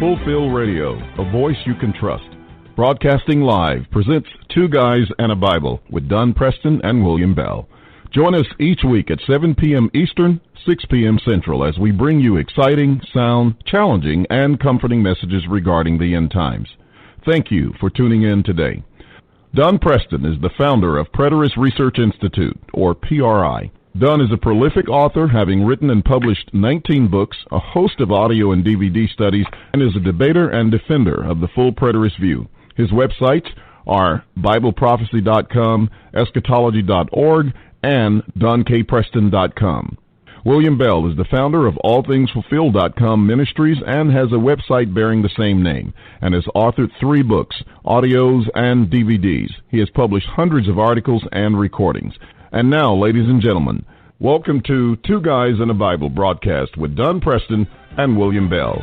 Fulfill Radio, a voice you can trust. Broadcasting live presents Two Guys and a Bible with Don Preston and William Bell. Join us each week at 7 p.m. Eastern, 6 p.m. Central as we bring you exciting, sound, challenging, and comforting messages regarding the end times. Thank you for tuning in today. Don Preston is the founder of Preterist Research Institute, or PRI. Don is a prolific author, having written and published 19 books, a host of audio and DVD studies, and is a debater and defender of the full preterist view. His websites are BibleProphecy.com, Eschatology.org, and DonKPreston.com. William Bell is the founder of AllThingsFulfilled.com Ministries and has a website bearing the same name, and has authored 3 books, audios, and DVDs. He has published hundreds of articles and recordings. And now, ladies and gentlemen, welcome to Two Guys and a Bible broadcast with Don Preston and William Bell.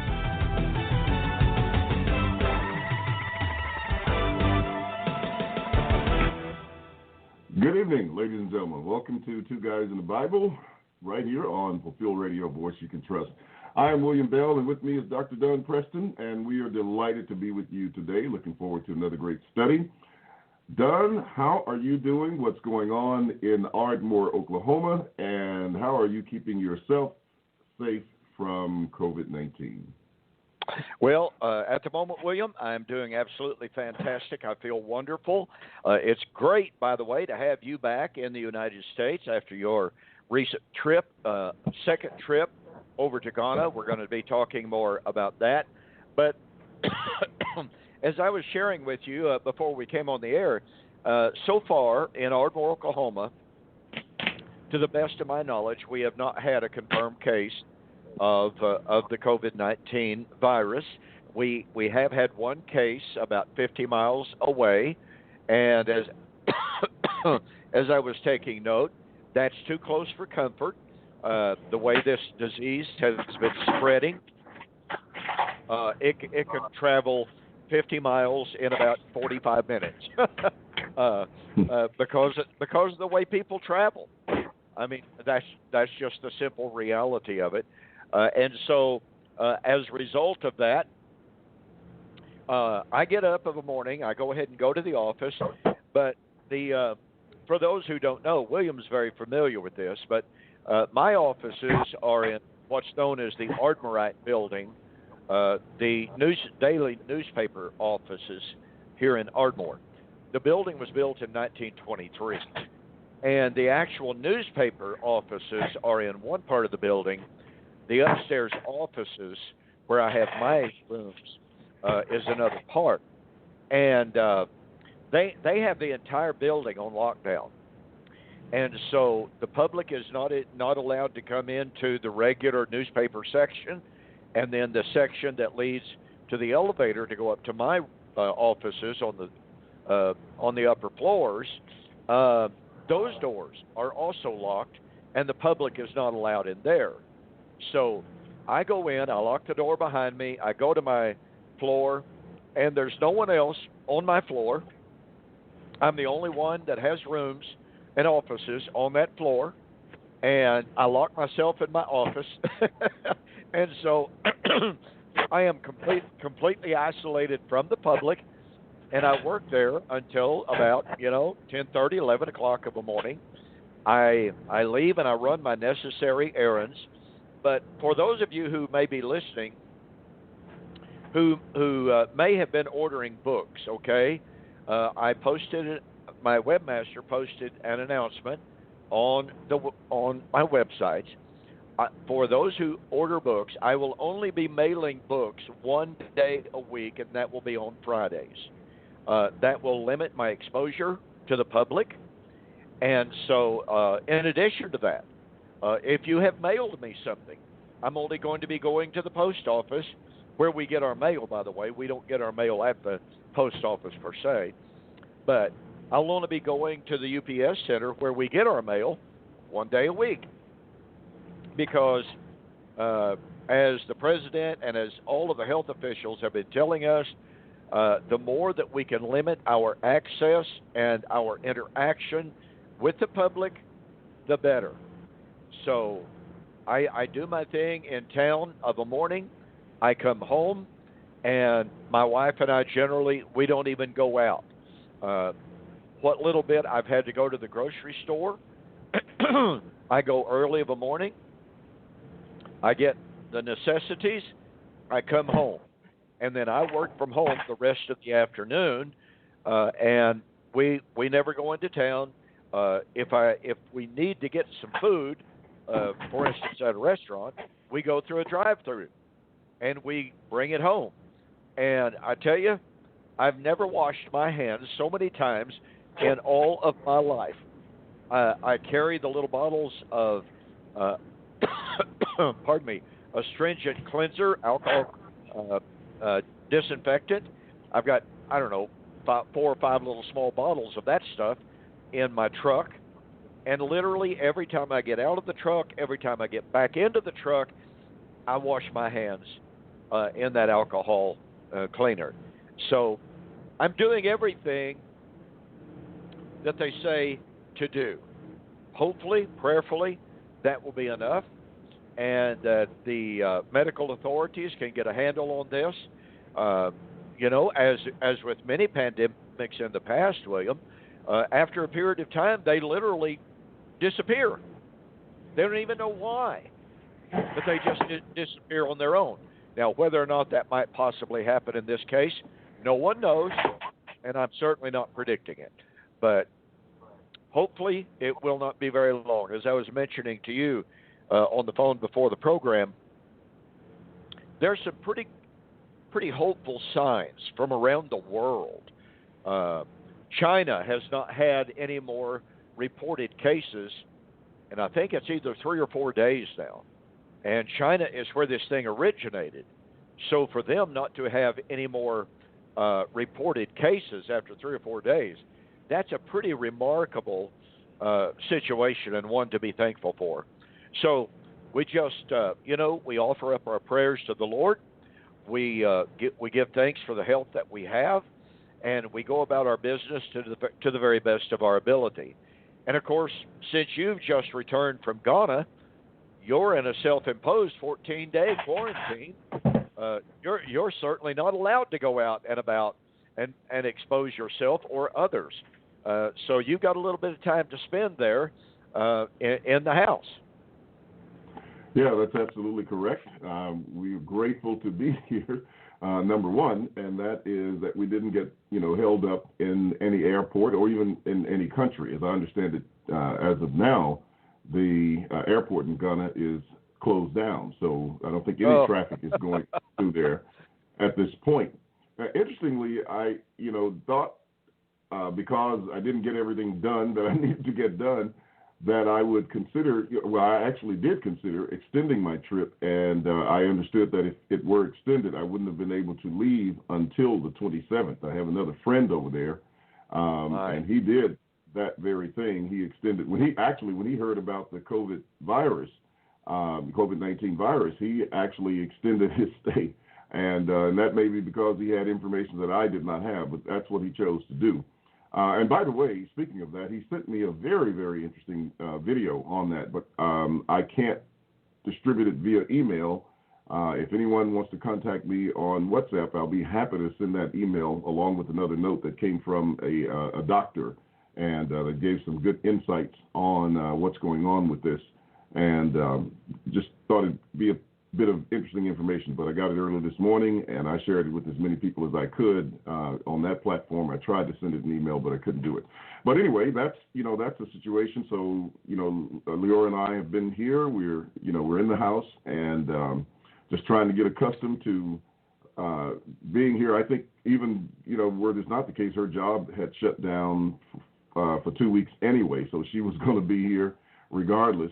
Good evening, ladies and gentlemen. Welcome to Two Guys and a Bible, right here on Fulfill Radio, Voice You Can Trust. I am William Bell, and with me is Dr. Don Preston, and we are delighted to be with you today. Looking forward to another great study. Don, how are you doing? What's going on in Ardmore, Oklahoma? And how are you keeping yourself safe from COVID-19? Well, at the moment, William, I'm doing absolutely fantastic. I feel wonderful. It's great, by the way, to have you back in the United States after your recent trip, second trip over to Ghana. We're going to be talking more about that. But as I was sharing with you before we came on the air, so far in Ardmore, Oklahoma, to the best of my knowledge, we have not had a confirmed case of the COVID-19 virus. We have had one case about 50 miles away, and as as I was taking note, that's too close for comfort. The way this disease has been spreading, it can travel 50 miles in about 45 minutes because of the way people travel. I mean, that's just the simple reality of it. And so as a result of that, I get up in the morning, I go ahead and go to the office, but for those who don't know, William's very familiar with this, but my offices are in what's known as the Ardmorite building, the daily newspaper offices here in Ardmore. The building was built in 1923, and the actual newspaper offices are in one part of the building. The upstairs offices, where I have my rooms, is another part. And they have the entire building on lockdown. And so the public is not allowed to come into the regular newspaper section, and then the section that leads to the elevator to go up to my offices on the upper floors. Those doors are also locked, and the public is not allowed in there. So I go in, I lock the door behind me, I go to my floor, and there's no one else on my floor. I'm the only one that has rooms and offices on that floor, and I lock myself in my office. And so I am completely isolated from the public, and I work there until about, 10:30, 11 o'clock in the morning. I leave and I run my necessary errands. But for those of you who may be listening, who may have been ordering books, okay, my webmaster posted an announcement on my website. For those who order books, I will only be mailing books one day a week, and that will be on Fridays. That will limit my exposure to the public. And so in addition to that, if you have mailed me something, I'm only going to be going to the post office where we get our mail, by the way. We don't get our mail at the post office per se. But I'll only be going to the UPS center where we get our mail one day a week. Because as the president and as all of the health officials have been telling us, the more that we can limit our access and our interaction with the public, the better. So I do my thing in town of a morning. I come home. And my wife and I generally, we don't even go out. What little bit I've had to go to the grocery store, I go early of a morning. I get the necessities. I come home, and then I work from home the rest of the afternoon. And we never go into town. If we need to get some food, for instance, at a restaurant, we go through a drive-through, and we bring it home. And I tell you, I've never washed my hands so many times in all of my life. I carry the little bottles of, pardon me, astringent cleanser, alcohol disinfectant. I've got, I don't know, 4 or 5 little small bottles of that stuff in my truck. And literally every time I get out of the truck, every time I get back into the truck, I wash my hands in that alcohol cleaner. So I'm doing everything that they say to do. Hopefully, prayerfully, that will be enough, and that the medical authorities can get a handle on this. As with many pandemics in the past, William, after a period of time, they literally disappear. They don't even know why, but they just disappear on their own. Now, whether or not that might possibly happen in this case, no one knows, and I'm certainly not predicting it. But hopefully it will not be very long. As I was mentioning to you on the phone before the program, there's some pretty hopeful signs from around the world. China has not had any more reported cases, and I think it's either 3 or 4 days now. And China is where this thing originated. So for them not to have any more reported cases after 3 or 4 days, that's a pretty remarkable situation and one to be thankful for. So we just, we offer up our prayers to the Lord. We give thanks for the health that we have, and we go about our business to the very best of our ability. And of course, since you've just returned from Ghana, you're in a self-imposed 14-day quarantine. You're certainly not allowed to go out and about and expose yourself or others. So you've got a little bit of time to spend there in the house. Yeah, that's absolutely correct. We're grateful to be here, number one, and that is that we didn't get held up in any airport or even in any country. As I understand it, as of now, the airport in Ghana is closed down, so I don't think any traffic is going through there at this point. Interestingly, I thought because I didn't get everything done that I needed to get done, that I would consider, I actually did consider extending my trip, and I understood that if it were extended, I wouldn't have been able to leave until the 27th. I have another friend over there, and he did that very thing. He extended, when he heard about the COVID-19 virus, he actually extended his stay, and that may be because he had information that I did not have, but that's what he chose to do. And by the way, speaking of that, he sent me a very, very interesting video on that, but I can't distribute it via email. If anyone wants to contact me on WhatsApp, I'll be happy to send that email along with another note that came from a doctor, and that gave some good insights on what's going on with this. And just thought it'd be a bit of interesting information, but I got it early this morning, and I shared it with as many people as I could on that platform. I tried to send it an email, but I couldn't do it. But anyway, that's the situation. So Leora and I have been here. We're in the house and just trying to get accustomed to being here. I think even where it's not the case, her job had shut down for 2 weeks anyway, so she was going to be here regardless,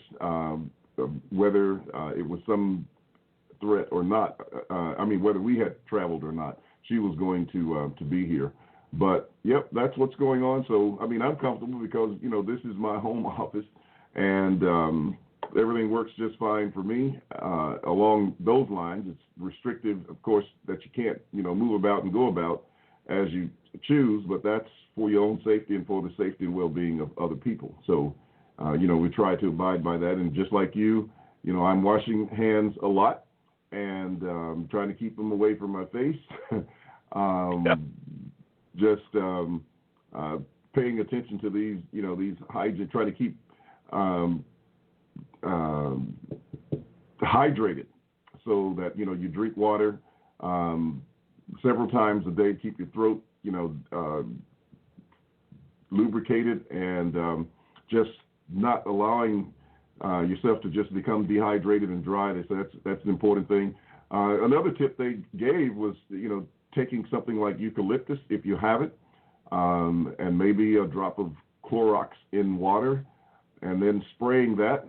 whether it was some threat or not. Whether we had traveled or not, she was going to be here. But yep, that's what's going on. So I'm comfortable because this is my home office, and everything works just fine for me. Along those lines, it's restrictive, of course, that you can't move about and go about as you choose, but that's for your own safety and for the safety and well-being of other people. So we try to abide by that. And just like I'm washing hands a lot. and trying to keep them away from my face. Yeah. Just paying attention to these hygiene, trying to keep hydrated, so that you drink water several times a day, keep your throat lubricated, and just not allowing yourself to just become dehydrated and dry. So that's an important thing. Another tip they gave was taking something like eucalyptus if you have it, and maybe a drop of Clorox in water, and then spraying that,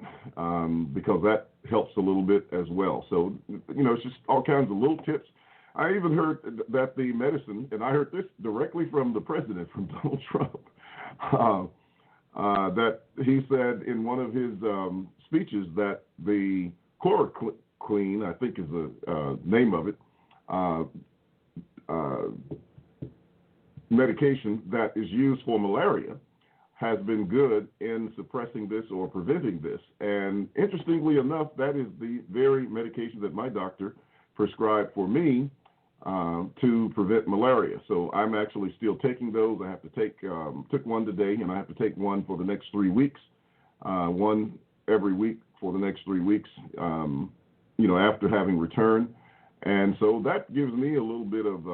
because that helps a little bit as well. So it's just all kinds of little tips. I even heard that the medicine, and I heard this directly from the president, from Donald Trump, that he said in one of his speeches that the chloroquine, I think is the name of it, medication that is used for malaria, has been good in suppressing this or preventing this. And interestingly enough, that is the very medication that my doctor prescribed for me to prevent malaria. So I'm actually still taking those. I have to took one today, and I have to take one for the next 3 weeks, one every week for the next 3 weeks, after having returned. And so that gives me a little bit of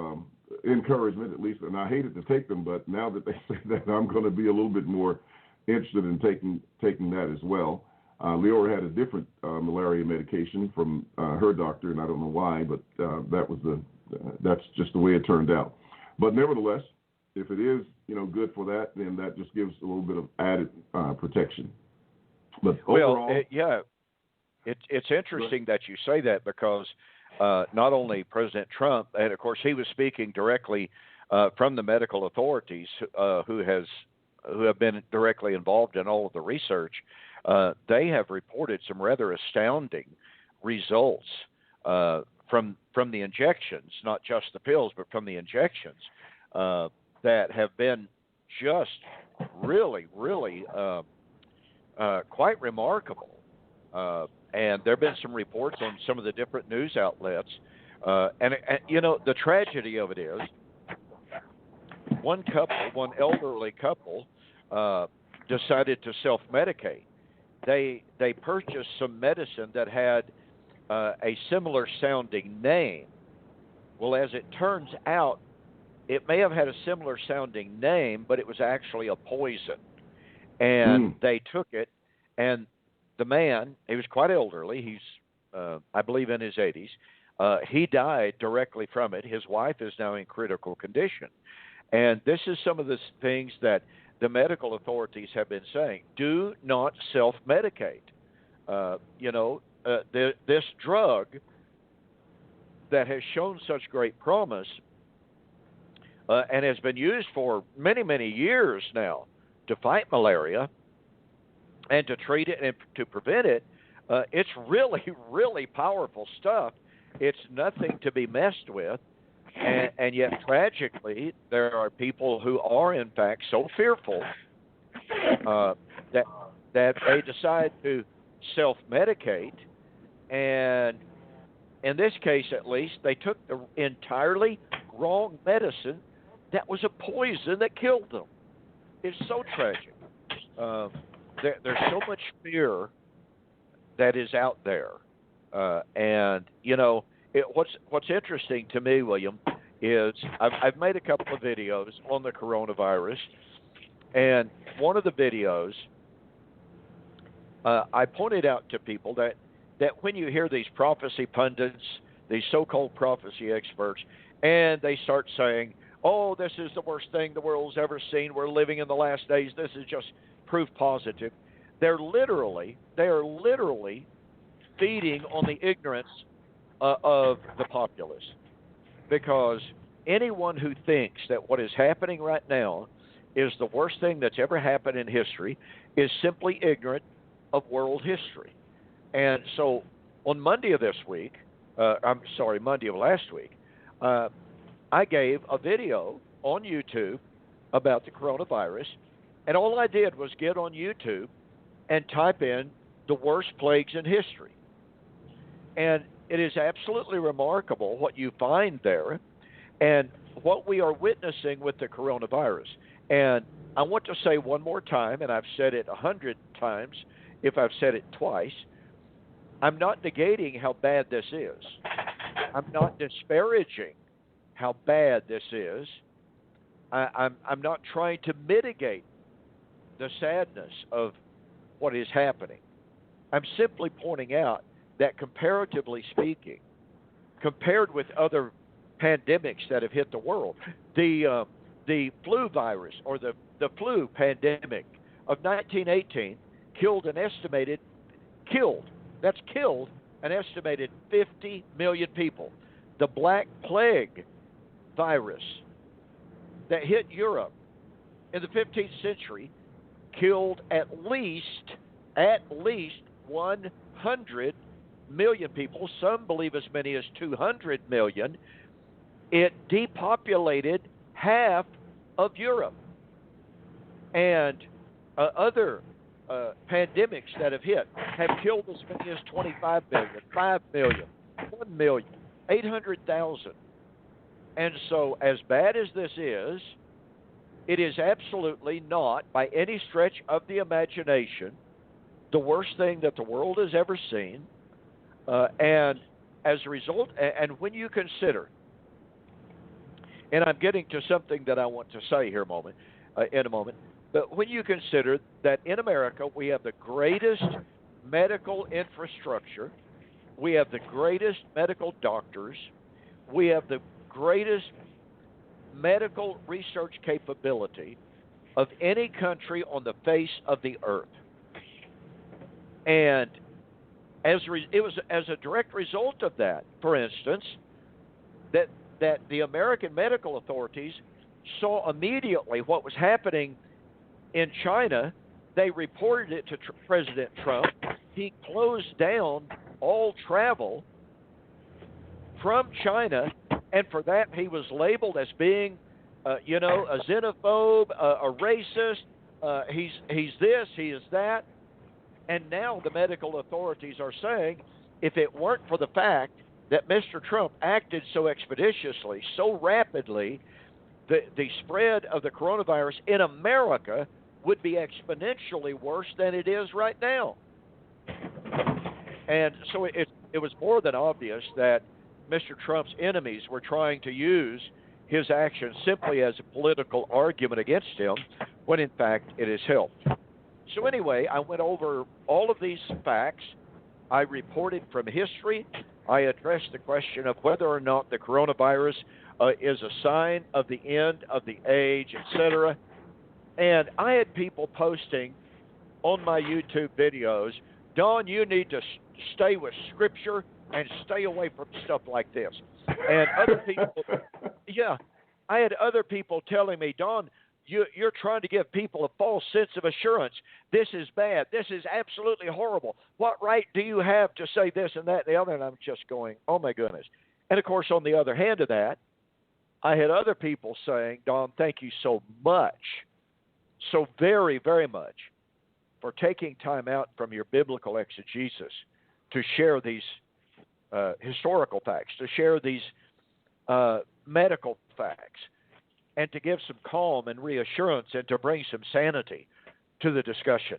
encouragement, at least. And I hated to take them, but now that they say that, I'm going to be a little bit more interested in taking that as well. Leora had a different malaria medication from her doctor, and I don't know why, but that's just the way it turned out. But nevertheless, if it is good for that, then that just gives a little bit of added protection. But overall, it's interesting that you say that, because not only President Trump, and of course he was speaking directly from the medical authorities who have been directly involved in all of the research. They have reported some rather astounding results from the injections, not just the pills, but from the injections that have been just really, really quite remarkable. And there have been some reports on some of the different news outlets. And the tragedy of it is, one elderly couple, decided to self-medicate. They purchased some medicine that had a similar sounding name. Well, as it turns out, it may have had a similar sounding name, but it was actually a poison. And they took it, and the man, he was quite elderly. He's, I believe, in his 80s. He died directly from it. His wife is now in critical condition. And this is some of the things that the medical authorities have been saying. Do not self-medicate. This drug that has shown such great promise and has been used for many, many years now to fight malaria and to treat it and to prevent it, it's really, really powerful stuff. It's nothing to be messed with. And yet, tragically, there are people who are, in fact, so fearful that they decide to self-medicate. And in this case, at least, they took the entirely wrong medicine that was a poison that killed them. It's so tragic. There's so much fear that is out there. What's interesting to me, William, is I've made a couple of videos on the coronavirus, and one of the videos I pointed out to people that when you hear these prophecy pundits, these so-called prophecy experts, and they start saying, "Oh, this is the worst thing the world's ever seen. We're living in the last days. This is just proof positive." They are literally feeding on the ignorance of the populace, because anyone who thinks that what is happening right now is the worst thing that's ever happened in history is simply ignorant of world history. And so on Monday of last week, I gave a video on YouTube about the coronavirus, and all I did was get on YouTube and type in the worst plagues in history. And it is absolutely remarkable what you find there and what we are witnessing with the coronavirus. And I want to say one more time, and I've said it 100 times if I've said it twice, I'm not negating how bad this is. I'm not disparaging how bad this is. I'm not trying to mitigate the sadness of what is happening. I'm simply pointing out that comparatively speaking, compared with other pandemics that have hit the world, the flu virus or the flu pandemic of 1918 killed an estimated 50 million people. The Black Plague virus that hit Europe in the 15th century killed at least 100 million people. Some believe as many as 200 million. It depopulated half of Europe. And other pandemics that have hit have killed as many as 25 million, 5 million, 1 million, 800,000. And so, as bad as this is, it is absolutely not, by any stretch of the imagination, the worst thing that the world has ever seen. And as a result, and when you consider, and I'm getting to something that I want to say here in a moment, but when you consider that in America we have the greatest medical infrastructure, we have the greatest medical doctors, we have the greatest medical research capability of any country on the face of the earth. And it was as a direct result of that, for instance, that the American medical authorities saw immediately what was happening in China. They reported it to President Trump. He closed down all travel from China, and for that he was labeled as being, a xenophobe, a racist. He's this, he is that. And now the medical authorities are saying if it weren't for the fact that Mr. Trump acted so expeditiously, so rapidly, the spread of the coronavirus in America would be exponentially worse than it is right now. And so it was more than obvious that Mr. Trump's enemies were trying to use his actions simply as a political argument against him, when in fact it has helped. So anyway, I went over all of these facts. I reported from history. I addressed the question of whether or not the coronavirus is a sign of the end of the age, etc. And I had people posting on my YouTube videos, Don, you need to stay with Scripture and stay away from stuff like this. And other people, I had other people telling me, Don, you're trying to give people a false sense of assurance. This is bad. This is absolutely horrible. What right do you have to say this and that and the other? And I'm just going, oh, my goodness. And, of course, on the other hand of that, I had other people saying, Don, thank you so much, so very, very much, for taking time out from your biblical exegesis to share these historical facts, to share these medical facts, and to give some calm and reassurance and to bring some sanity to the discussion.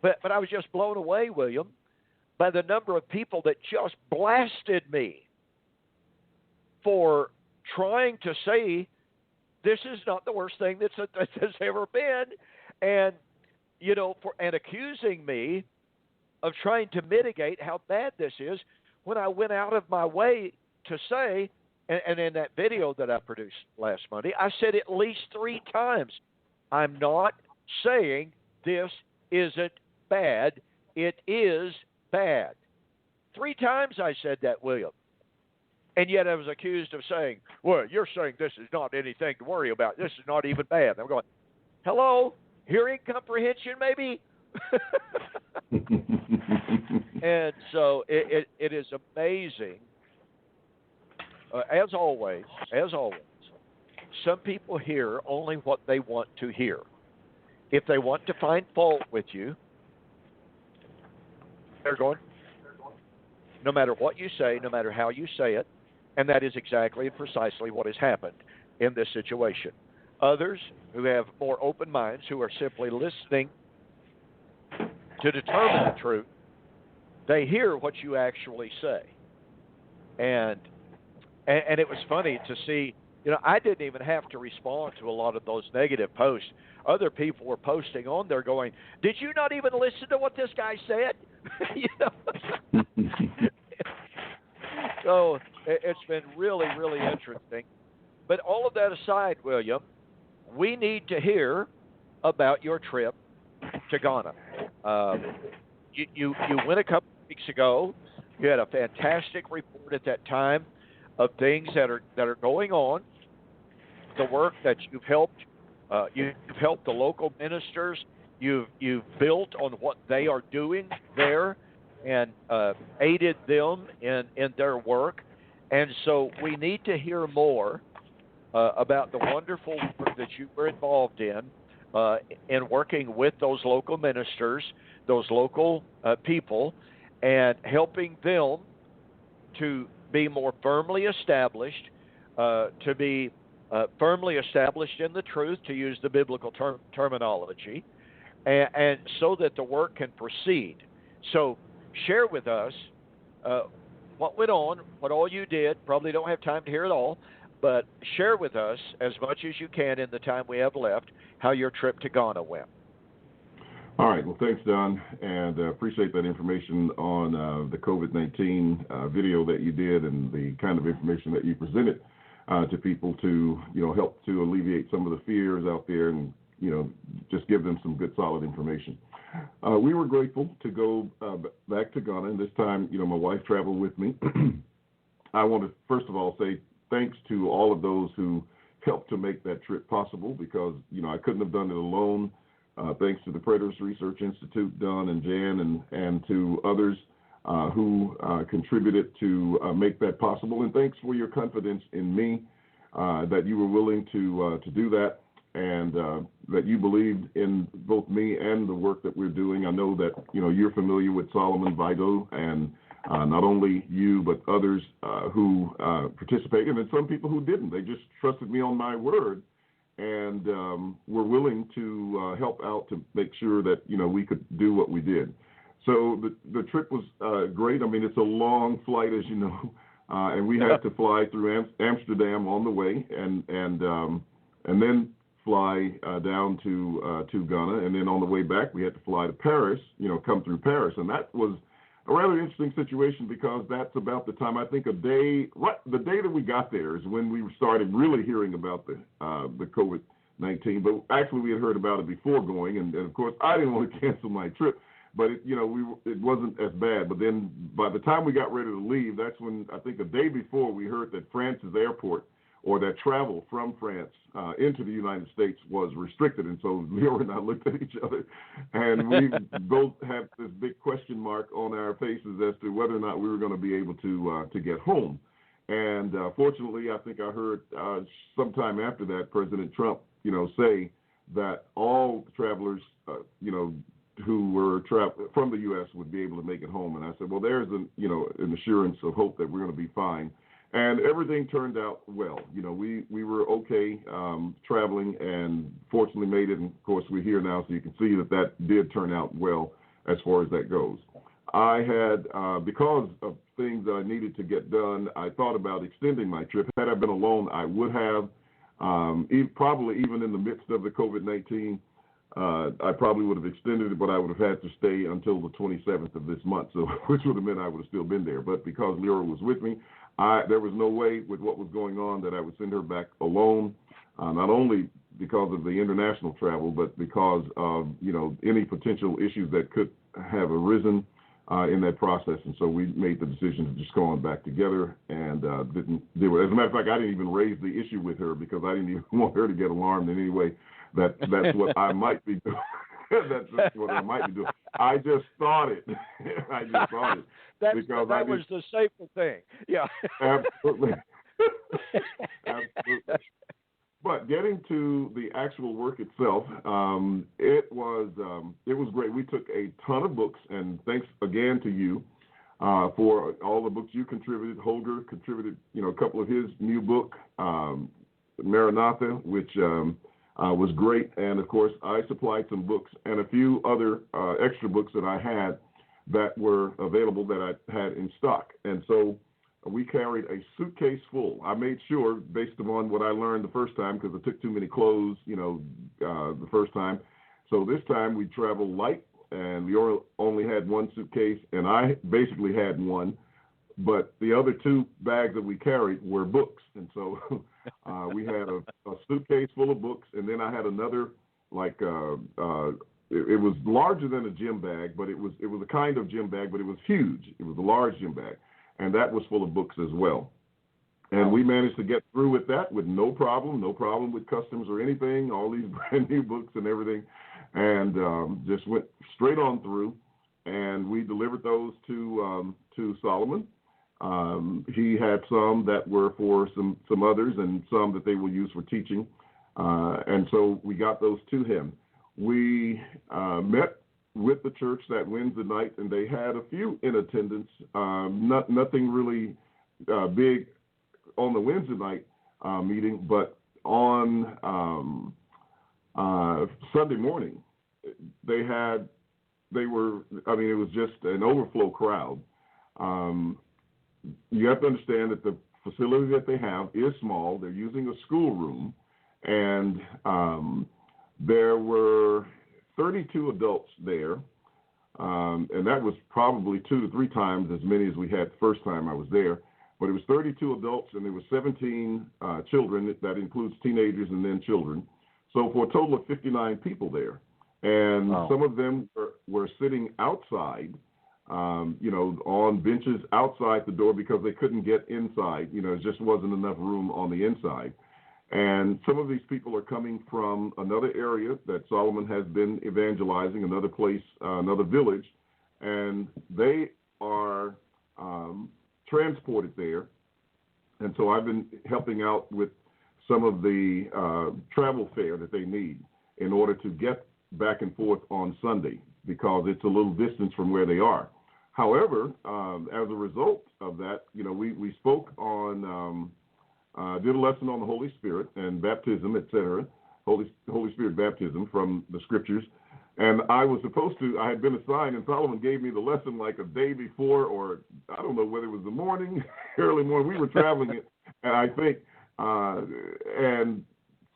But I was just blown away, William, by the number of people that just blasted me for trying to say this is not the worst thing that has ever been, and and accusing me of trying to mitigate how bad this is, when I went out of my way to say, and in that video that I produced last Monday, I said at least 3 times, I'm not saying this isn't bad. It is bad. 3 times I said that, William. And yet I was accused of saying, well, you're saying this is not anything to worry about. This is not even bad. I'm going, hello? Hearing comprehension, maybe? And so it is amazing. As always, some people hear only what they want to hear. If they want to find fault with you, they're going, no matter what you say, no matter how you say it, and that is exactly and precisely what has happened in this situation. Others who have more open minds, who are simply listening to determine the truth, they hear what you actually say. And it was funny to see, I didn't even have to respond to a lot of those negative posts. Other people were posting on there going, "Did you not even listen to what this guy said?" So it's been really, really interesting. But all of that aside, William, we need to hear about your trip to Ghana. You went a couple of weeks ago. You had a fantastic report at that time of things that are going on. The work that you've helped the local ministers. You've built on what they are doing there and aided them in their work. And so we need to hear more about the wonderful work that you were involved in working with those local ministers, those local people, and helping them to be more firmly established, to be firmly established in the truth, to use the biblical terminology, and so that the work can proceed. So share with us what went on, what all you did. Probably don't have time to hear it all, but share with us as much as you can in the time we have left how your trip to Ghana went. All right. Well, thanks, Don, and appreciate that information on the COVID-19 video that you did and the kind of information that you presented to people to, help to alleviate some of the fears out there and, just give them some good, solid information. We were grateful to go back to Ghana, and this time, my wife traveled with me. I want to, first of all, say thanks to all of those who helped to make that trip possible because, I couldn't have done it alone. Thanks to the Predators Research Institute, Don and Jan, and to others who contributed to make that possible. And thanks for your confidence in me, that you were willing to do that, and that you believed in both me and the work that we're doing. I know that you're familiar with Solomon Vido, and not only you but others who participated, and some people who didn't. They just trusted me on my word. And we're willing to help out to make sure that, we could do what we did. So the trip was great. I mean, it's a long flight, as you know, and we had to fly through Amsterdam on the way and then fly down to Ghana. And then on the way back, we had to fly to Paris, come through Paris. And that was a rather interesting situation because that's about the time, I think the day that we got there is when we started really hearing about the COVID-19. But actually, we had heard about it before going, and of course, I didn't want to cancel my trip. But it wasn't as bad. But then by the time we got ready to leave, that's when I think the day before we heard that France's airport, or that travel from France into the United States, was restricted. And so Leo and I looked at each other, and we both had this big question mark on our faces as to whether or not we were going to be able to get home. And fortunately, I think I heard sometime after that, President Trump, say that all travelers, who were from the U.S. would be able to make it home. And I said, well, there's an assurance of hope that we're going to be fine. And everything turned out well. We were okay traveling and fortunately made it. And, of course, we're here now, so you can see that did turn out well as far as that goes. I had, because of things that I needed to get done, I thought about extending my trip. Had I been alone, I would have, probably even in the midst of the COVID-19, I probably would have extended it, but I would have had to stay until the 27th of this month, so which would have meant I would have still been there. But because Lyra was with me, there was no way with what was going on that I would send her back alone, not only because of the international travel, but because of, any potential issues that could have arisen in that process. And so we made the decision to just go on back together and didn't do it. As a matter of fact, I didn't even raise the issue with her because I didn't even want her to get alarmed in any way. That's what I might be doing. That's what I might be doing. I just thought it. That was the safer thing. Yeah. Absolutely. Absolutely. But getting to the actual work itself, it was great. We took a ton of books, and thanks again to you for all the books you contributed. Holger contributed, a couple of his new book, Maranatha, which was great. And, of course, I supplied some books and a few other extra books that I had that were available that I had in stock. And so we carried a suitcase full. I made sure, based upon what I learned the first time, because I took too many clothes, the first time. So this time we traveled light, and we only had one suitcase, and I basically had one. But the other two bags that we carried were books. And so we had a suitcase full of books, and then I had another, it was larger than a gym bag, but it was a kind of gym bag, but it was huge. It was a large gym bag, and that was full of books as well. And we managed to get through with that with no problem with customs or anything, all these brand new books and everything, and just went straight on through. And we delivered those to Solomon. He had some that were for some others and some that they will use for teaching. And so we got those to him. We met with the church that Wednesday night, and they had a few in attendance, nothing really big on the Wednesday night meeting, but on Sunday morning, it was just an overflow crowd. You have to understand that the facility that they have is small. They're using a schoolroom, and there were 32 adults there, and that was probably 2 to 3 times as many as we had the first time I was there. But it was 32 adults, and there were 17 children. That includes teenagers and then children. So for a total of 59 people there. And some of them were sitting outside, on benches outside the door because they couldn't get inside. It just wasn't enough room on the inside. And some of these people are coming from another area that Solomon has been evangelizing, another place, another village, and they are transported there. And so I've been helping out with some of the travel fare that they need in order to get back and forth on Sunday because it's a little distance from where they are. However, as a result of that, we spoke on did a lesson on the Holy Spirit and baptism, etc., Holy Spirit baptism from the Scriptures. And I had been assigned, and Solomon gave me the lesson like a day before, or I don't know whether it was the morning, early morning. We were traveling, and I think, and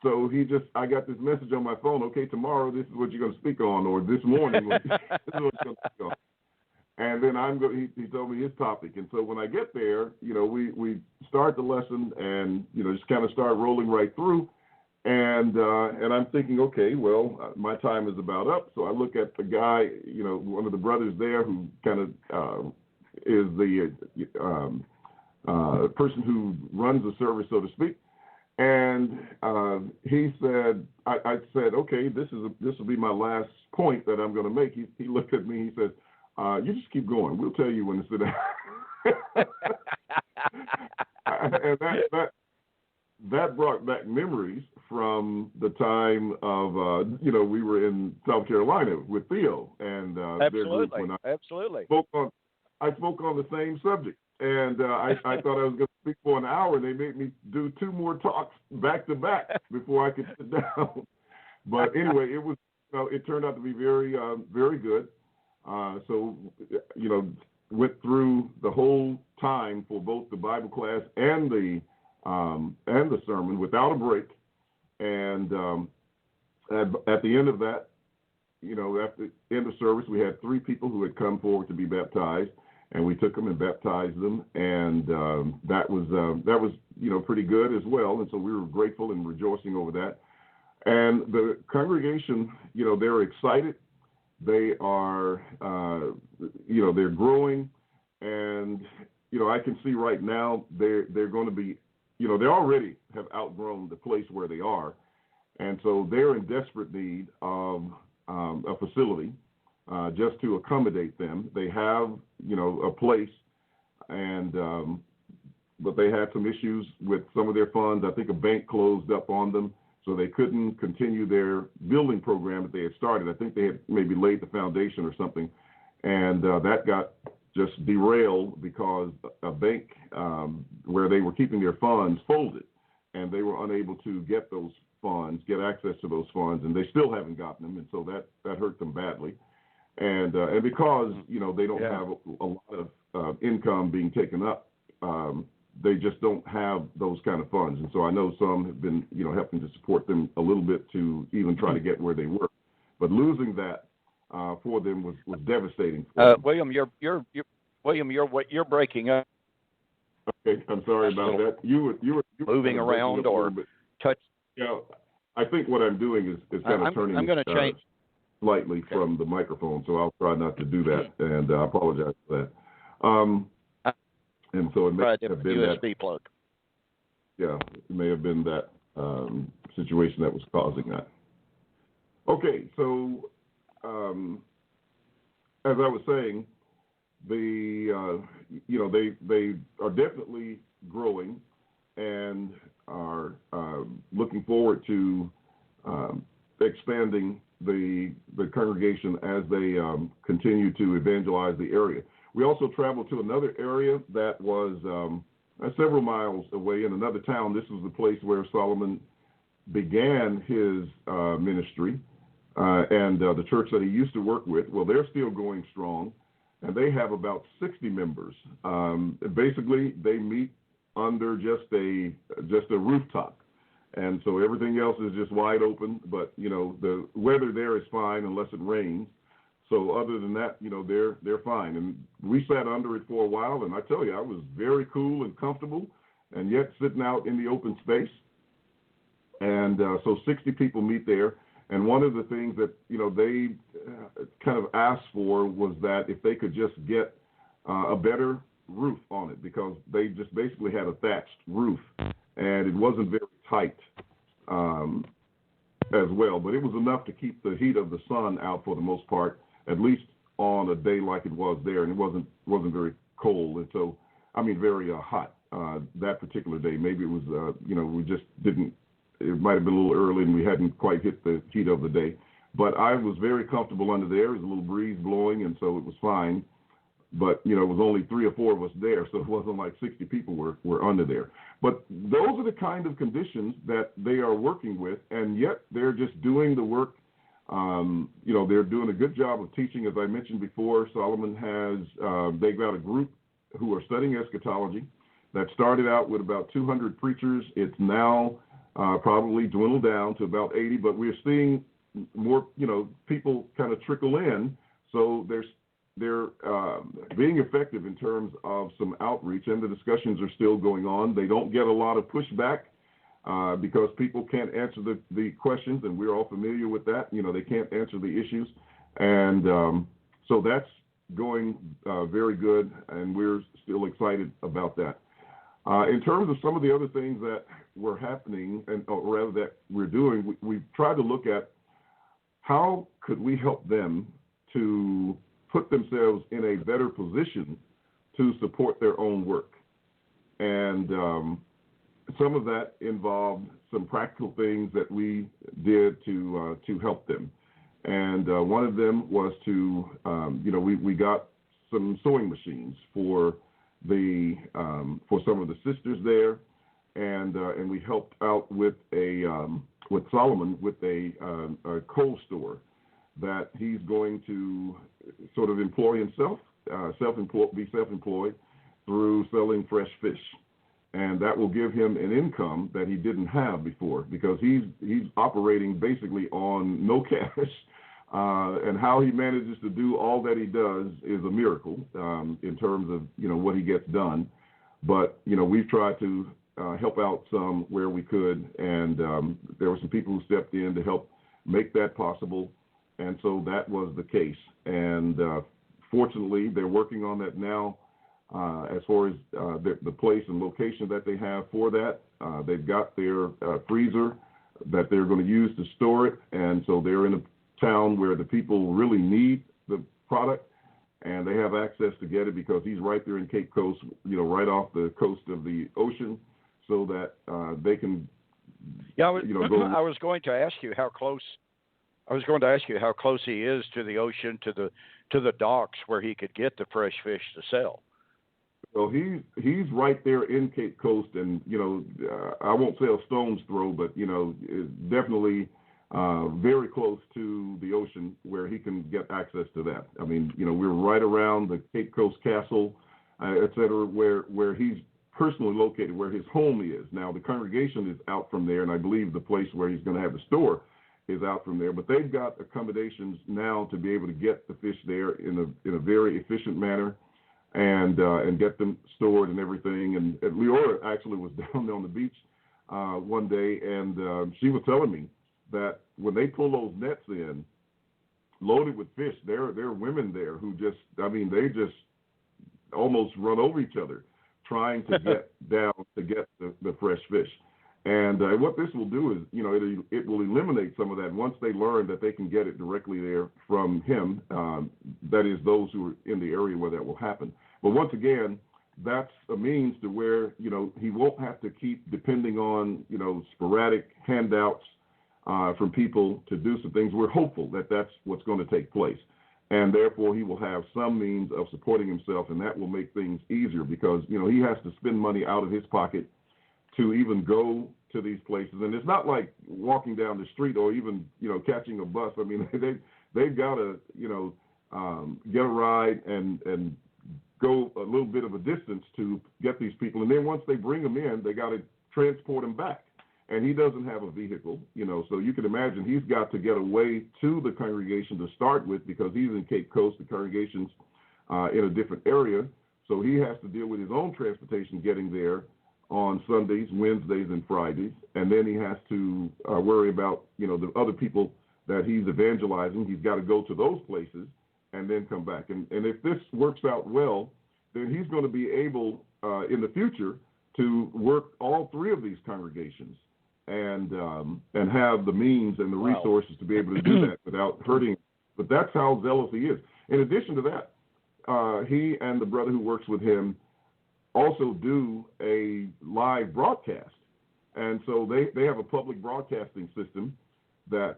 so I got this message on my phone, okay, tomorrow this is what you're going to speak on, or this morning this is what you're going to speak on. And then he told me his topic. And so when I get there, we start the lesson and, just kind of start rolling right through. And I'm thinking, okay, well, my time is about up. So I look at the guy, one of the brothers there who kind of is the person who runs the service, so to speak. And he said, I said, okay, this will be my last point that I'm going to make. He looked at me, he said, you just keep going. We'll tell you when to sit down. And that brought back memories from the time of, we were in South Carolina with Theo and their group when I spoke on the same subject. And I thought I was going to speak for an hour, and they made me do 2 more talks back to back before I could sit down. But anyway, it was it turned out to be very, very good. So, went through the whole time for both the Bible class and the sermon without a break. And at the end of that, at the end of service, we had 3 people who had come forward to be baptized, and we took them and baptized them, and that was pretty good as well. And so we were grateful and rejoicing over that. And the congregation, they're excited. They are, they're growing, and I can see right now they're going to be, they already have outgrown the place where they are, and so they're in desperate need of a facility just to accommodate them. They have, a place, and but they had some issues with some of their funds. I think a bank closed up on them. So they couldn't continue their building program that they had started. I think they had maybe laid the foundation or something, and that got just derailed because a bank where they were keeping their funds folded, and they were unable to get those funds, get access to those funds, and they still haven't gotten them, and so that hurt them badly. And because they don't have a lot of income being taken up, they just don't have those kind of funds. And so I know some have been helping to support them a little bit to even try to get where they were, but losing that for them was devastating. William, you're breaking up. Okay, I'm sorry about that. You were moving around or touch. Yeah, I think what I'm doing is kind of turning. I'm going to change slightly from the microphone, so I'll try not to do that, and I apologize for that. And so it may have been USB that plug. Yeah, it may have been that situation that was causing that. Okay, so as I was saying, they are definitely growing and are looking forward to expanding the congregation as they continue to evangelize the area. We also traveled to another area that was several miles away in another town. This was the place where Solomon began his ministry, and the church that he used to work with. Well, they're still going strong, and they have about 60 members. Basically, they meet under just a rooftop. And so everything else is just wide open, but, the weather there is fine unless it rains. So other than that, they're fine. And we sat under it for a while, and I tell you, I was very cool and comfortable, and yet sitting out in the open space. And so 60 people meet there. And one of the things that, they kind of asked for was that if they could just get a better roof on it, because they just basically had a thatched roof, and it wasn't very tight as well. But it was enough to keep the heat of the sun out for the most part, at least on a day like it was there, and it wasn't very cold, and so very hot that particular day. Maybe it was we just didn't. It might have been a little early, and we hadn't quite hit the heat of the day. But I was very comfortable under there. There was a little breeze blowing, and so it was fine. But it was only 3 or 4 of us there, so it wasn't like 60 people were under there. But those are the kind of conditions that they are working with, and yet they're just doing the work. They're doing a good job of teaching. As I mentioned before, Solomon has, they've got a group who are studying eschatology that started out with about 200 preachers. It's now probably dwindled down to about 80, but we're seeing more, people kind of trickle in. So they're being effective in terms of some outreach, and the discussions are still going on. They don't get a lot of pushback because people can't answer the questions, and we're all familiar with that. They can't answer the issues. And so that's going very good, and we're still excited about that. In terms of some of the other things that were happening, or rather that we're doing, we've tried to look at how could we help them to put themselves in a better position to support their own work. And some of that involved some practical things that we did to help them. And one of them was to, we got some sewing machines for some of the sisters there, and we helped out with with Solomon with a coal store that he's going to sort of employ himself, be self-employed through selling fresh fish, and that will give him an income that he didn't have before, because he's operating basically on no cash. And how he manages to do all that he does is a miracle in terms of what he gets done. But we've tried to help out some where we could, and there were some people who stepped in to help make that possible, and so that was the case. And fortunately, they're working on that now. As far as the place and location that they have for that, they've got their freezer that they're going to use to store it, and so they're in a town where the people really need the product, and they have access to get it because he's right there in Cape Coast, right off the coast of the ocean, so that they can. Yeah, go. I was going to ask you how close I was going to ask you how close he is to the ocean, to the docks where he could get the fresh fish to sell. So he's right there in Cape Coast, and I won't say a stone's throw, but definitely very close to the ocean where he can get access to that. I mean, we're right around the Cape Coast Castle, et cetera, where he's personally located, where his home is. Now, the congregation is out from there, and I believe the place where he's going to have the store is out from there. But they've got accommodations now to be able to get the fish there in a very efficient manner, and get them stored and everything. And Leora actually was down there on the beach one day, and she was telling me that when they pull those nets in, loaded with fish, there are women there who they just almost run over each other trying to get down to get the fresh fish. And what this will do is, it will eliminate some of that once they learn that they can get it directly there from him. That is, those who are in the area where that will happen. But once again, that's a means to where, he won't have to keep depending on, sporadic handouts from people to do some things. We're hopeful that that's what's going to take place. And therefore, he will have some means of supporting himself, and that will make things easier because, he has to spend money out of his pocket to even go to these places. And it's not like walking down the street or even, catching a bus. I mean, they've got to, get a ride and go a little bit of a distance to get these people. And then once they bring them in, they got to transport them back. And he doesn't have a vehicle, so you can imagine he's got to get away to the congregation to start with because he's in Cape Coast. The congregation's in a different area. So he has to deal with his own transportation getting there on Sundays, Wednesdays, and Fridays. And then he has to worry about, the other people that he's evangelizing. He's got to go to those places and then come back. And if this works out well, then he's going to be able in the future to work all three of these congregations and have the means and the resources to be able to do that without hurting. But that's how zealous he is. In addition to that, he and the brother who works with him also do a live broadcast. And so they have a public broadcasting system that,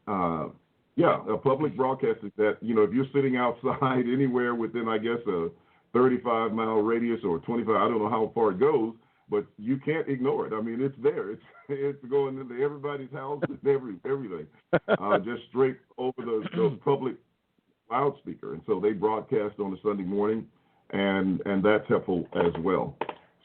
a public broadcasting that, if you're sitting outside anywhere within, I guess, a 35-mile radius or 25, I don't know how far it goes, but you can't ignore it. I mean, it's there. It's going into everybody's house and everything, just straight over the public loudspeaker. And so they broadcast on a Sunday morning, and that's helpful as well.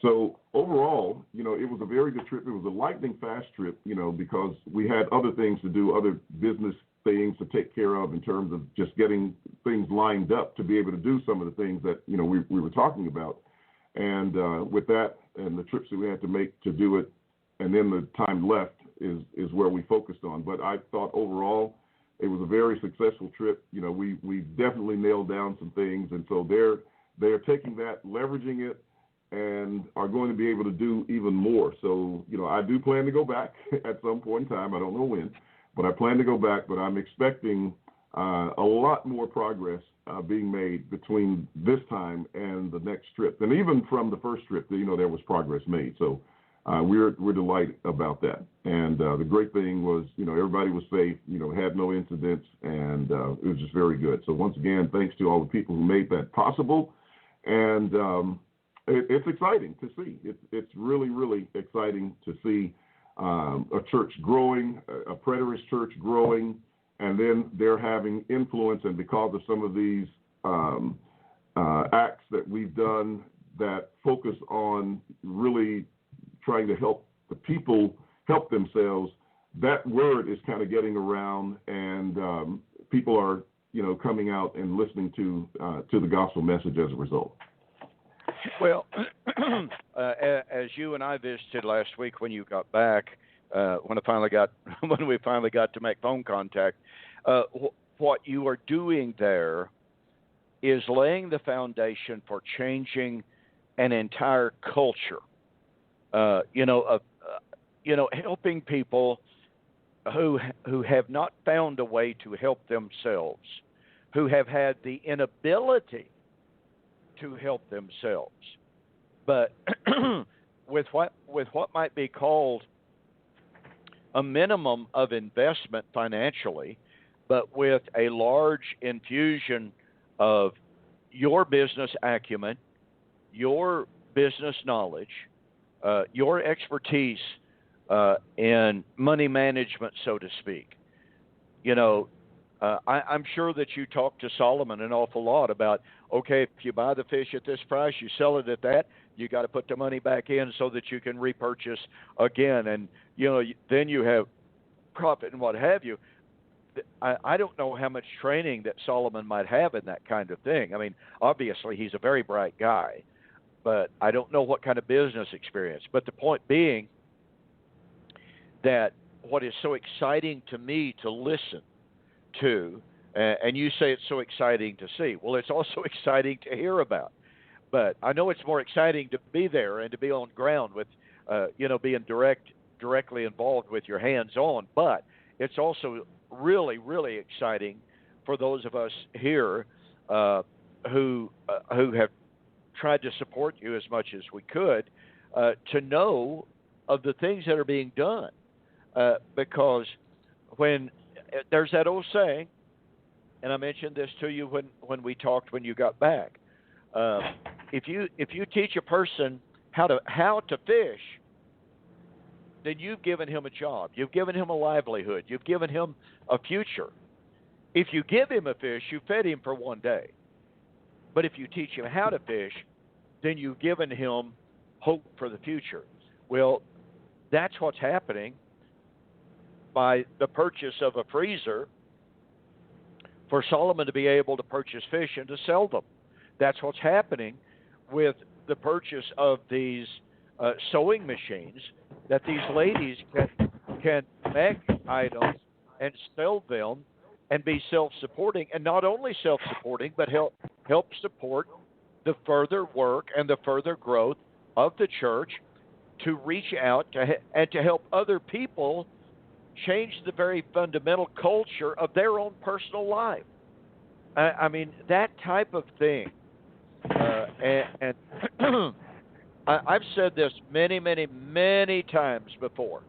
So overall, it was a very good trip. It was a lightning fast trip, because we had other things to do, other business things to take care of in terms of just getting things lined up to be able to do some of the things that, we were talking about. And with that and the trips that we had to make to do it, and then the time left is where we focused on. But I thought overall it was a very successful trip. We definitely nailed down some things, and so they're taking that, leveraging it, and are going to be able to do even more. So, I do plan to go back at some point in time. I don't know when, but I plan to go back. But I'm expecting a lot more progress being made between this time and the next trip. And even from the first trip, there was progress made. So we're delighted about that. And the great thing was, everybody was safe, had no incidents, and it was just very good. So once again, thanks to all the people who made that possible. And it's exciting to see. It's really, really exciting to see a church growing, a preterist church growing, and then they're having influence. And because of some of these acts that we've done that focus on really trying to help the people help themselves, that word is kind of getting around, and people are, coming out and listening to the gospel message as a result. Well, as you and I visited last week when you got back, when we finally got to make phone contact, what you are doing there is laying the foundation for changing an entire culture. Helping people who have not found a way to help themselves, who have had the inability to help themselves, but with what might be called a minimum of investment financially, but with a large infusion of your business acumen, your business knowledge, your expertise in money management, so to speak. You know, I'm sure that you talked to Solomon an awful lot about, okay, if you buy the fish at this price, you sell it at that, you got to put the money back in so that you can repurchase again. And, you know, then you have profit and what have you. I don't know how much training that Solomon might have in that kind of thing. I mean, obviously he's a very bright guy, but I don't know what kind of business experience. But the point being that what is so exciting to me to listen to, and you say it's so exciting to see. Well, it's also exciting to hear about. But I know it's more exciting to be there and to be on ground with, being directly involved with your hands on. But it's also really, really exciting for those of us here who have tried to support you as much as we could to know of the things that are being done. Because when there's that old saying, and I mentioned this to you when we talked when you got back. If you teach a person how to fish, then you've given him a job. You've given him a livelihood. You've given him a future. If you give him a fish, you fed him for one day. But if you teach him how to fish, then you've given him hope for the future. Well, that's what's happening by the purchase of a freezer for Solomon to be able to purchase fish and to sell them. That's what's happening with the purchase of these sewing machines, that these ladies can make items and sell them and be self-supporting, and not only self-supporting, but help support the further work and the further growth of the church to reach out and to help other people change the very fundamental culture of their own personal life. I mean, that type of thing. And I've said this many, many, many times before.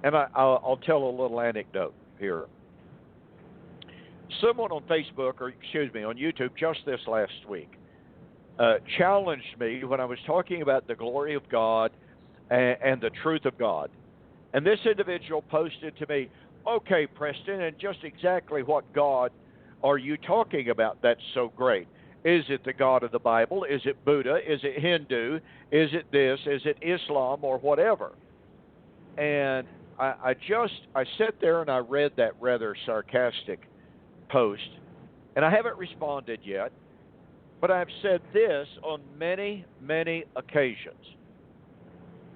And I'll tell a little anecdote here. Someone on Facebook, or excuse me, on YouTube just this last week, challenged me when I was talking about the glory of God and the truth of God. And this individual posted to me, okay, Preston, and just exactly what God are you talking about that's so great? Is it the God of the Bible? Is it Buddha? Is it Hindu? Is it this? Is it Islam or whatever? And I sat there and I read that rather sarcastic post, and I haven't responded yet, but I've said this on many, many occasions.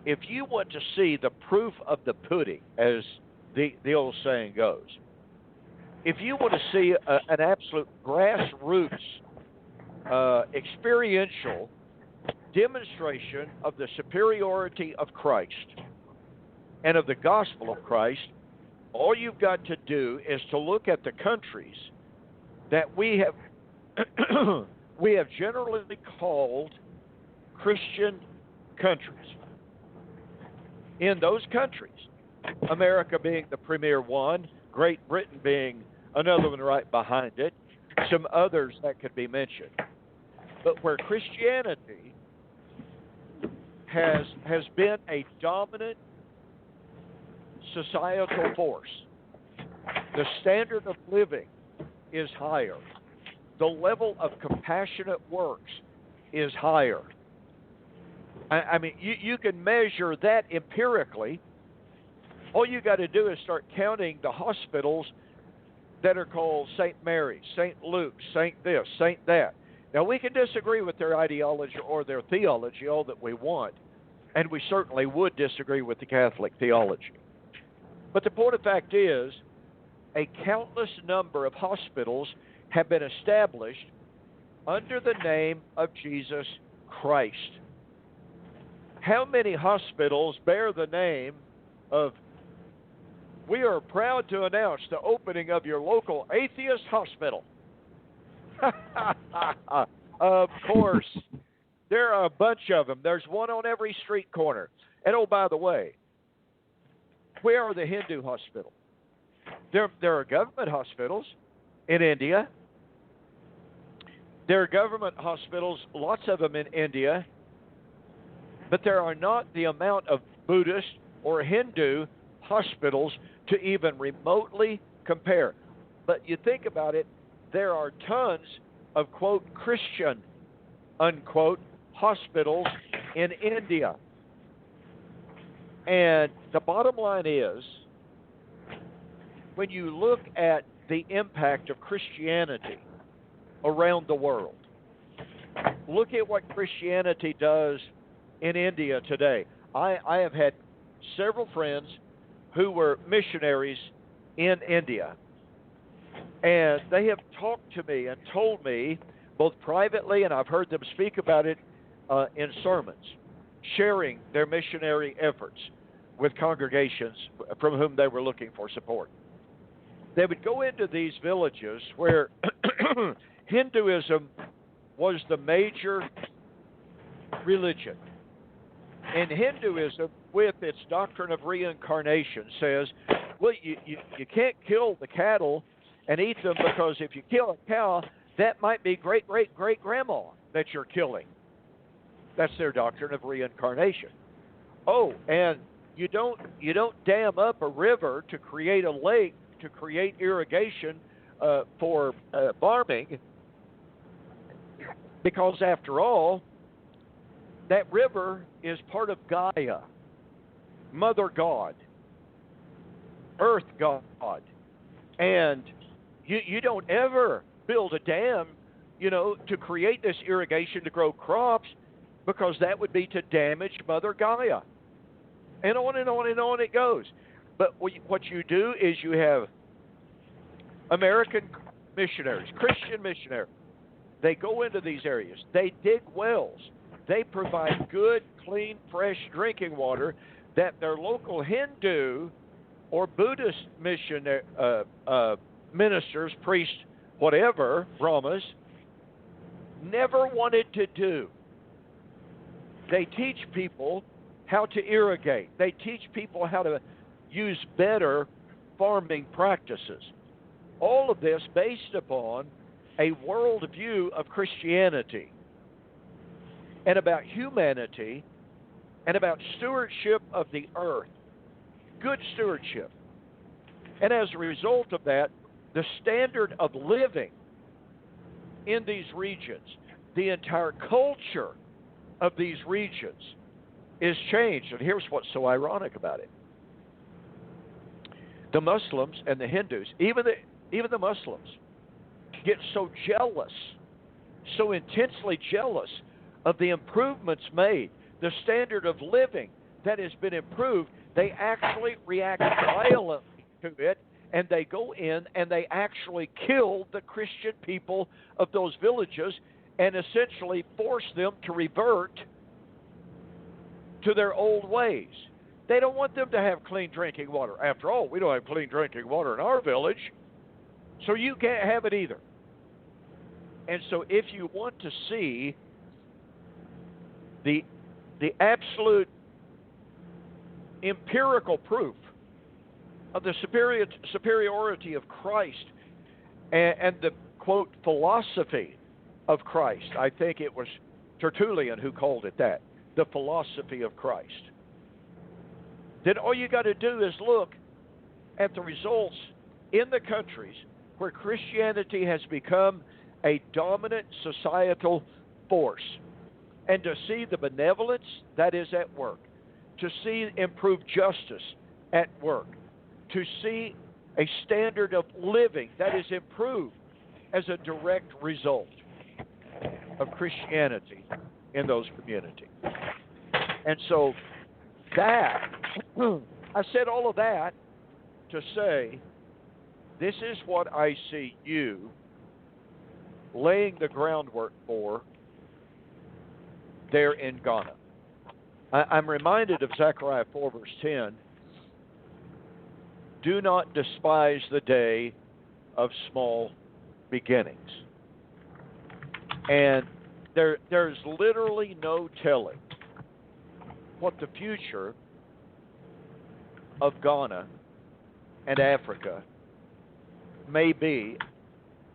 If you want to see the proof of the pudding, as the old saying goes, if you want to see an absolute grassroots experiential demonstration of the superiority of Christ and of the gospel of Christ, all you've got to do is to look at the countries that we have generally called Christian countries. In those countries, America being the premier one, Great Britain being another one right behind it, some others that could be mentioned. But where Christianity has been a dominant societal force, the standard of living is higher. The level of compassionate works is higher. I mean, you can measure that empirically. All you got to do is start counting the hospitals that are called St. Mary's, St. Luke's, St. this, St. that. Now, we can disagree with their ideology or their theology all that we want, and we certainly would disagree with the Catholic theology. But the point of fact is, a countless number of hospitals have been established under the name of Jesus Christ. How many hospitals bear the name of, we are proud to announce the opening of your local atheist hospital? Of course. There are a bunch of them. There's one on every street corner. And oh, by the way, Where are the Hindu hospitals? There are government hospitals in India. There are government hospitals, lots of them in India, but there are not the amount of Buddhist or Hindu hospitals to even remotely compare. But you think about it, there are tons of, quote, Christian, unquote, hospitals in India. And the bottom line is, when you look at the impact of Christianity around the world, look at what Christianity does in India today. I have had several friends who were missionaries in India, and they have talked to me and told me, both privately, and I've heard them speak about it in sermons, sharing their missionary efforts with congregations from whom they were looking for support. They would go into these villages where Hinduism was the major religion. And Hinduism, with its doctrine of reincarnation, says, well, you can't kill the cattle and eat them, because if you kill a cow, that might be great-great-great-grandma that you're killing. That's their doctrine of reincarnation. Oh, and you don't dam up a river to create a lake, to create irrigation for farming, because after all, that river is part of Gaia, Mother God, Earth God, and you don't ever build a dam, to create this irrigation to grow crops, because that would be to damage Mother Gaia. And on and on and on it goes. But what you do is you have American missionaries, Christian missionaries. They go into these areas. They dig wells. They provide good, clean, fresh drinking water that their local Hindu or Buddhist ministers, priests, whatever, Brahmas, never wanted to do. They teach people how to irrigate. They teach people how to use better farming practices. All of this based upon a worldview of Christianity and about humanity and about stewardship of the earth, good stewardship. And as a result of that, the standard of living in these regions, the entire culture of these regions is changed. And here's what's so ironic about it. The Muslims and the Hindus, even the Muslims, get so jealous, so intensely jealous of the improvements made, the standard of living that has been improved, they actually react violently to it, and they go in and they actually kill the Christian people of those villages and essentially force them to revert to their old ways. They don't want them to have clean drinking water. After all, we don't have clean drinking water in our village, so you can't have it either. And so if you want to see the absolute empirical proof of the superiority of Christ and the, quote, philosophy of Christ, I think it was Tertullian who called it that, the philosophy of Christ, then all you got to do is look at the results in the countries where Christianity has become a dominant societal force, and to see the benevolence that is at work, to see improved justice at work, to see a standard of living that is improved as a direct result of Christianity in those communities. And so that, I said all of that to say, this is what I see you laying the groundwork for there in Ghana. I'm reminded of Zechariah 4, verse 10. Do not despise the day of small beginnings. And there's literally no telling what the future of Ghana and Africa may be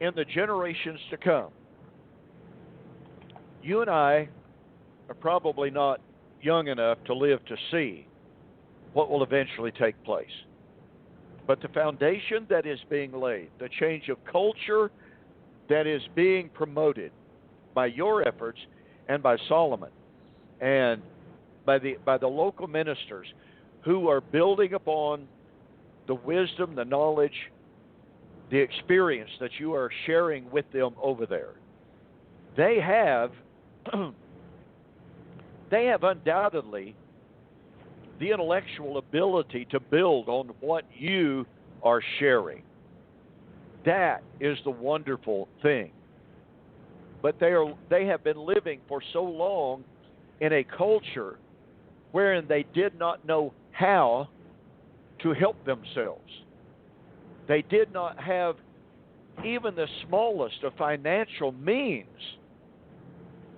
in the generations to come. You and I are probably not young enough to live to see what will eventually take place. But the foundation that is being laid, the change of culture that is being promoted by your efforts and by Solomon and by the local ministers who are building upon the wisdom, the knowledge, the experience that you are sharing with them over there. They have undoubtedly the intellectual ability to build on what you are sharing. That is the wonderful thing. But they have been living for so long in a culture wherein they did not know how to help themselves. They did not have even the smallest of financial means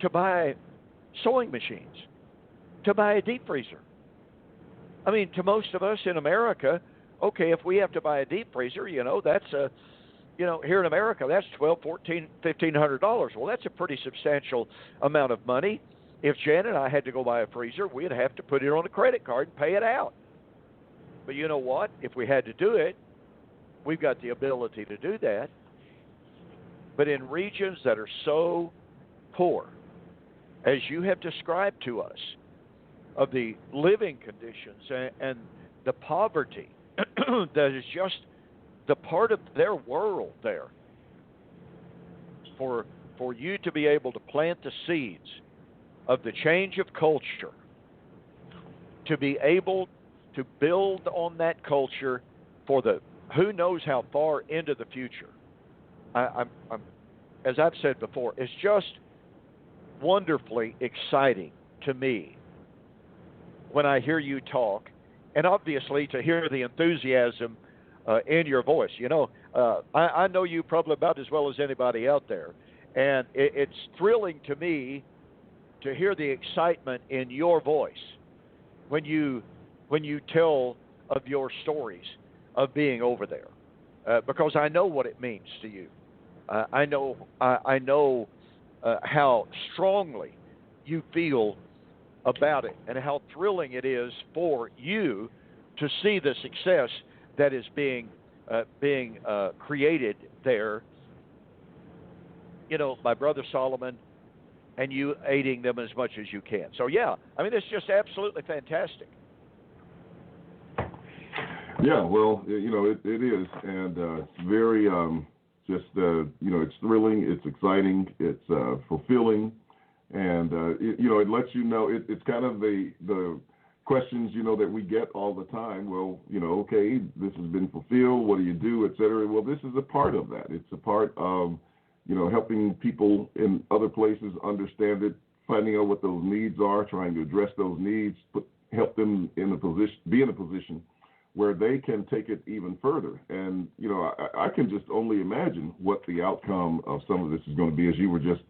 to buy sewing machines, to buy a deep freezer. I mean, to most of us in America, okay, if we have to buy a deep freezer, that's here in America, that's $1,200, $1,400, $1,500. Well, that's a pretty substantial amount of money. If Jan and I had to go buy a freezer, we'd have to put it on a credit card and pay it out. But you know what? If we had to do it, we've got the ability to do that. But in regions that are so poor, as you have described to us, of the living conditions and the poverty that is just the part of their world there, for you to be able to plant the seeds of the change of culture, to be able to build on that culture for the who knows how far into the future. I'm as I've said before, it's just wonderfully exciting to me when I hear you talk, and obviously to hear the enthusiasm in your voice. I know you probably about as well as anybody out there, and it's thrilling to me to hear the excitement in your voice when you tell of your stories of being over there, because I know what it means to you. I know how strongly you feel about it and how thrilling it is for you to see the success that is being created there. By Brother Solomon and you aiding them as much as you can. So yeah, I mean, it's just absolutely fantastic. Yeah, well, it is, and it's very it's thrilling, it's exciting, it's fulfilling, and it lets you know. It's kind of the questions that we get all the time. Well, okay, this has been fulfilled. What do you do, et cetera? Well, this is a part of that. It's a part of helping people in other places understand it, finding out what those needs are, trying to address those needs, help them be in a position where they can take it even further. And, I can just only imagine what the outcome of some of this is going to be, as you were just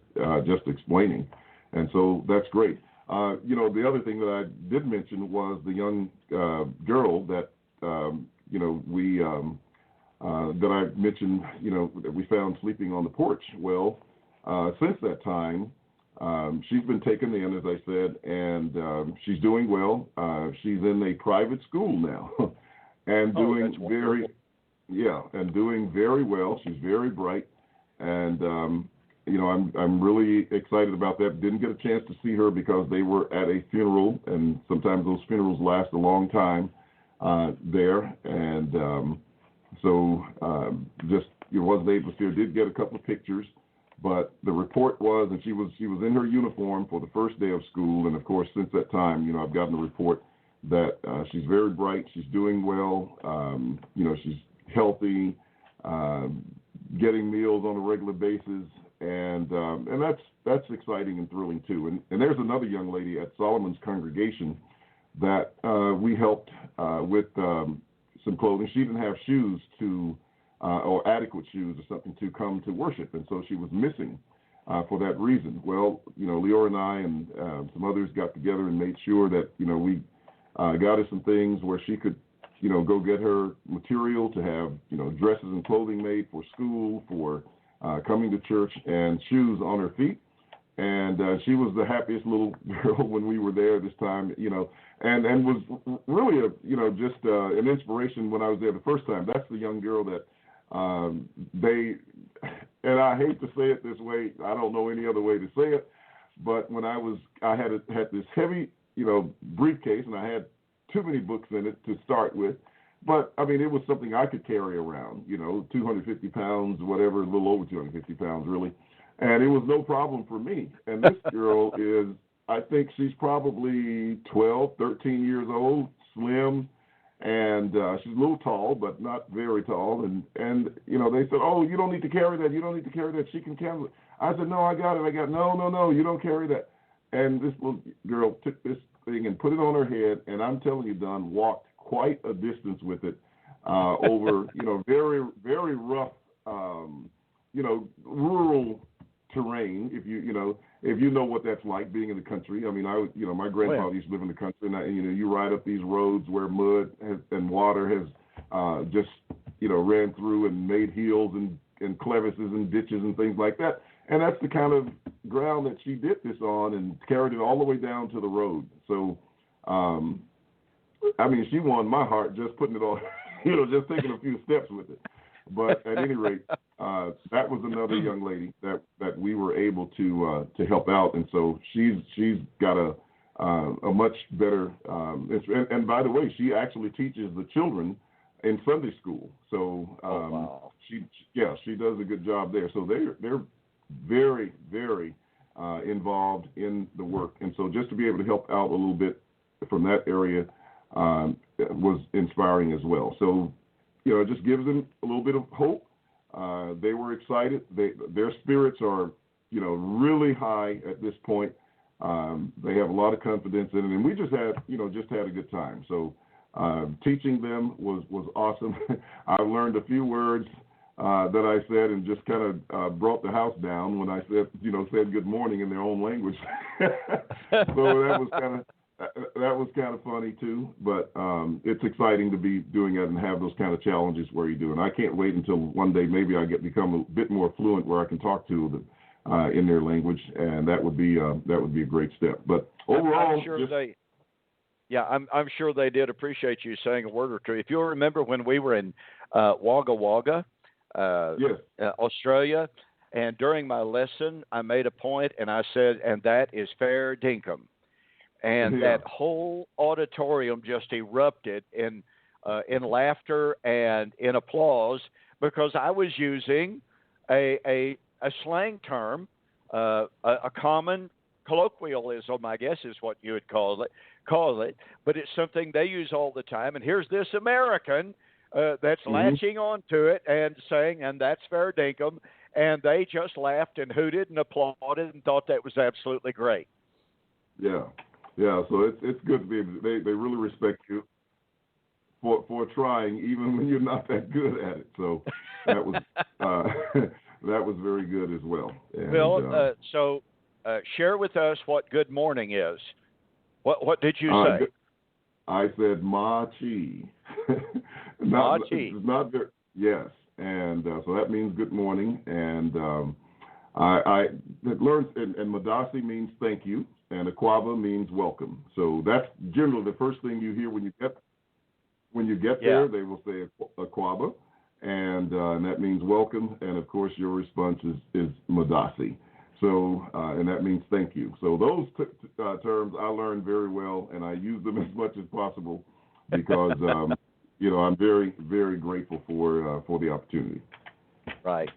explaining. And so that's great. The other thing that I did mention was the young girl that, that I mentioned, that we found sleeping on the porch. Well, since that time, she's been taken in, as I said, and she's doing well. She's in a private school now. And doing doing very well. She's very bright, and I'm really excited about that. Didn't get a chance to see her because they were at a funeral, and sometimes those funerals last a long time there, and so just wasn't able to see her. Did get a couple of pictures, but the report was that she was in her uniform for the first day of school, and of course since that time, I've gotten the report that she's very bright, she's doing well, she's healthy, getting meals on a regular basis, and that's exciting and thrilling too. And there's another young lady at Solomon's congregation that we helped with some clothing. She didn't have shoes or adequate shoes or something to come to worship, and so she was missing for that reason. Well, Leora and I and some others got together and made sure that we got her some things where she could go get her material to have, dresses and clothing made for school, for coming to church, and shoes on her feet. And she was the happiest little girl when we were there this time, and was really just an inspiration when I was there the first time. That's the young girl that and I hate to say it this way, I don't know any other way to say it, but when I had this heavy, briefcase, and I had too many books in it to start with. But, I mean, it was something I could carry around, 250 pounds, whatever, a little over 250 pounds, really. And it was no problem for me. And this girl is, I think she's probably 12, 13 years old, slim, and she's a little tall, but not very tall. And they said, oh, you don't need to carry that. You don't need to carry that. She can carry it. I said, no, I got it. No, you don't carry that. And this little girl took this thing and put it on her head, and I'm telling you, Don, walked quite a distance with it over, very, very rough, rural terrain. If you know what that's like being in the country. I mean, my grandfather used to live in the country, and you ride up these roads where mud and water has just ran through and made hills and crevices and ditches and things like that. And that's the kind of ground that she did this on and carried it all the way down to the road. So, I mean, she won my heart just putting it on, just taking a few steps with it. But at any rate, that was another young lady that we were able to help out, and so she's got a much better. And by the way, she actually teaches the children in Sunday school. So wow. she does a good job there. So they're very, very involved in the work, and so just to be able to help out a little bit from that area was inspiring as well. So, it just gives them a little bit of hope. They were excited. Their spirits are, really high at this point. They have a lot of confidence in it, and we just had a good time. So, teaching them was awesome. I learned a few words that I said and just kind of brought the house down when I said good morning in their own language. So that was kind of funny too, but it's exciting to be doing it and have those kind of challenges where you do. And I can't wait until one day maybe I become a bit more fluent where I can talk to them in their language, and that would be a great step. But overall, I'm sure they did appreciate you saying a word or two. If you'll remember when we were in Wagga Wagga, Australia, and during my lesson I made a point and I said, and that is fair dinkum. And that whole auditorium just erupted in laughter and in applause because I was using a slang term, a common colloquialism, I guess is what you would call it. But it's something they use all the time. And here's this American that's latching onto it and saying, and that's fair dinkum. And they just laughed and hooted and applauded and thought that was absolutely great. Yeah, so it's good to be able to, they really respect you for trying even when you're not that good at it. So that was that was very good as well. And, Bill, so share with us what good morning is. What did you say? I said ma chi. Ma chi. Not very, yes, and so that means good morning. And I learned, and Madasi means thank you. And Aquaba means welcome. So that's generally the first thing you hear when you get there. They will say Aquaba, and that means welcome. And of course, your response is Madasi. So and that means thank you. So those terms I learned very well, and I use them as much as possible because I'm very, very grateful for the opportunity. Right.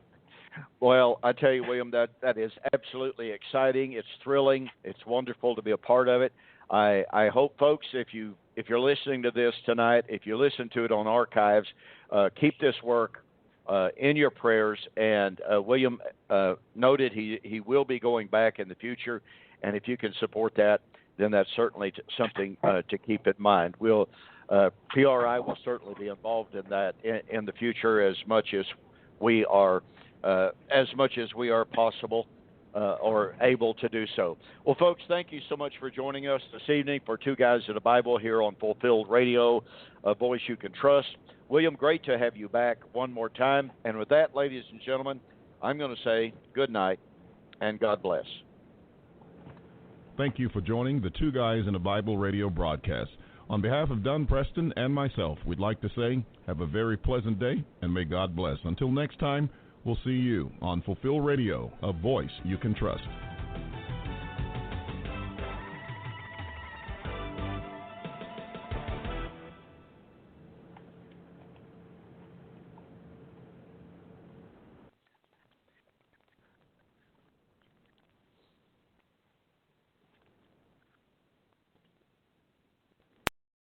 Well, I tell you, William, that is absolutely exciting. It's thrilling. It's wonderful to be a part of it. I hope, folks, if you're listening to this tonight, if you listen to it on archives, keep this work in your prayers. And William noted he will be going back in the future, and if you can support that, then that's certainly something to keep in mind. PRI will certainly be involved in that in the future as much as we are possible. are able to do so. Well, folks, thank you so much for joining us this evening for Two Guys and a Bible here on Fulfilled Radio, a voice you can trust. William, great to have you back one more time. And with that, ladies and gentlemen, I'm going to say good night and God bless. Thank you for joining the Two Guys and a Bible radio broadcast. On behalf of Dunn Preston and myself, we'd like to say have a very pleasant day and may God bless. Until next time, we'll see you on Fulfill Radio, a voice you can trust.